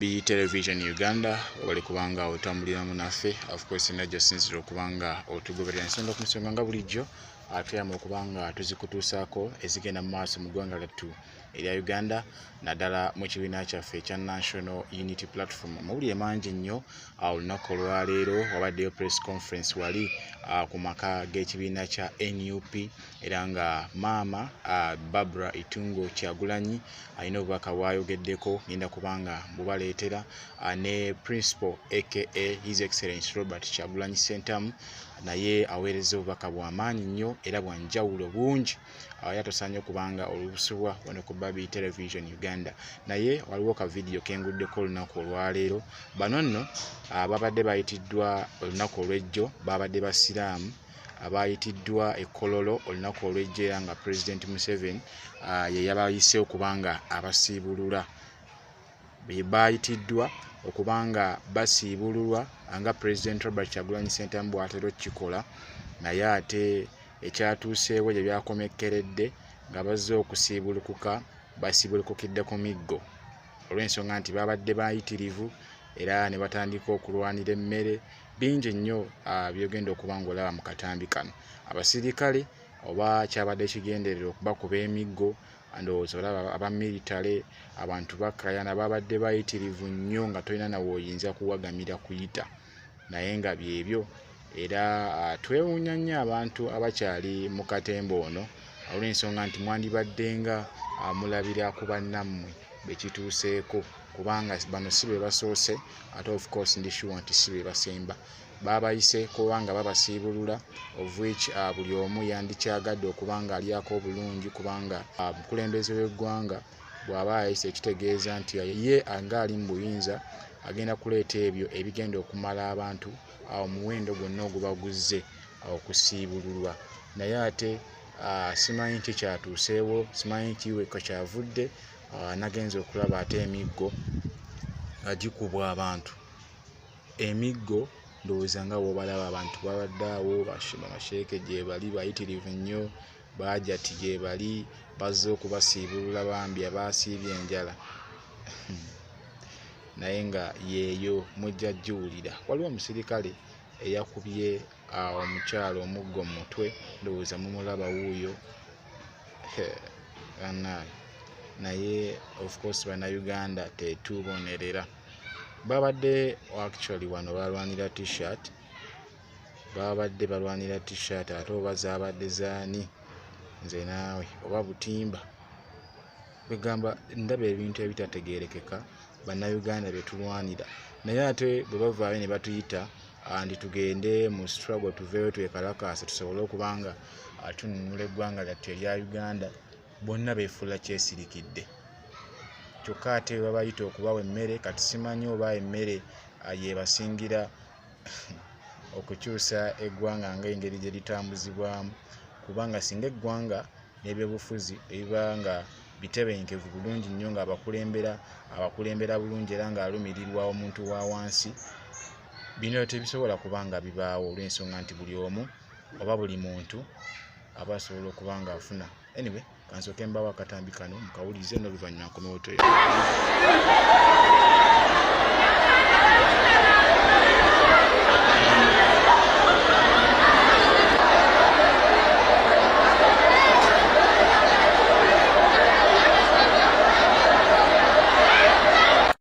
Bi television Uganda wali kubanga otambulira munaffe of course najjo sinziro kubanga otugoberera ensonga ku nsonga nga bulijjo atuyamba okubanga tuzikutuusaako ezigenda mu maaso mu ggwanga lyattu erya Uganda naddala mu kibiina kyaffe ekya National Unity Platform. Mawulire mangi nnyo olunaku olwaleero wabaddeyo press conference wali ku maka g'ekibiina kya NUP era nga maama Barbara Itungo Kyagulanyi alina obubaka bwayogeddeko ngenda kubanga bubaleetera ne principal aka His Excellency Robert Kyagulanyi Ssentamu naye aweereza obubaka bw'amaanyi nnyo era bwa njawulo bungi yatosaanye kubanga olubusibwa wano ku Babi Television Uganda. Naye waliwo ka video kenguddeko olunaku olwaleero. Bano nno babadde bayitiddwa olunaku olw'ejjo babadde basiraamu abayitiddwa e Kololo olunaku olw'ejjo era nga President Museveni ye yabayise okubanga abasiibulula. Bayitiddwa okubanga basiibululwa nga President Robert Kyagulanyi Ssentamu bw'atera okukikola naye ate ekyatuuseewo gye byakomekkeredde nga bazze okusiibulukuka basiibulukukidde ku miggo olw'ensonga nti babadde bayitirivu era ne batandika okulwanira emmere. Bingi nnyo byogenda okuba ng'olaba mu katambi kano. Abasirikale oba kyabadde kigenderera okubakuba emiggo ndowooza olaba abamilitale abantu bakayana babadde bayitirivu nnyo nga tolina nawe oyinza kuwagamira kuyita naye nga byebyo era twewuunya nnyo abantu abakyali mu katembo ono olw'ensonga nti mwandibadde nga mulabira ku bannammwe bekituuseeko kubanga bano si be basoose ate of course ndi sure nti si be basemba babayise kubanga babasiibulula of which buli omu yandikyagadde okubanga alyako obulungi kubanga omukulembeze w'eggwanga bw'aba ayise ekitegeeza nti ye angaali mu buyinza agenda kuleeta ebyo ebigenda okumala abantu omuwendo gwonna oguba guzze okusiibululwa. Naye ate simanyi nti kyatuuseewo, simanyi nti weka kyavudde. Nagenza okulaba ate emiggo gikubwa abantu. Emiggo ndowooza nga bw'obalaba abantu babadde awo basheeke gye bali bayitirivu nnyo, baajati gye bali bazze okubasiibulula bambi abaasiibye enjala naye nga yeeyo mujja jjuwulira. Waliwo omusirikale eyakubye omukyalo omuggo mu mutwe ndowooza mumulaba wuuyo naye of course bannayuganda tetubonerera. Babadde actually wano balwanira t-shirt babadde balwanira t-shirt ate oba zaabadde zaani nze naawe oba butimba begamba ndaba ebintu ebitategeerekeka bannayuganda bye tulwanira naye ate bwe bavaayo ne batuyita ndi tugende mu struggle tuveeyo twekalakaase tusobole okubanga tununula eggwanga lyattu erya Uganda bonna beefuula kyesirikidde kyokka ate babayita okubawa emmere kati simanyi oba emmere yebasingira okukyusa eggwanga ng'engeri gye litambuzibwamu kubanga singa eggwanga n'ebyobufuzi ebiba nga bitebenkevu bulungi nnyo nga abakulembera bulungi era ng'alumirirwa omuntu wa wansi bino tebisobola kubanga bibaawo olw'ensonga nti buli omu oba buli muntu aba asobola okubanga afuna. Anyway kansooke mbawo akatambi kano mukawulize n'oluvannyuma nkomewo.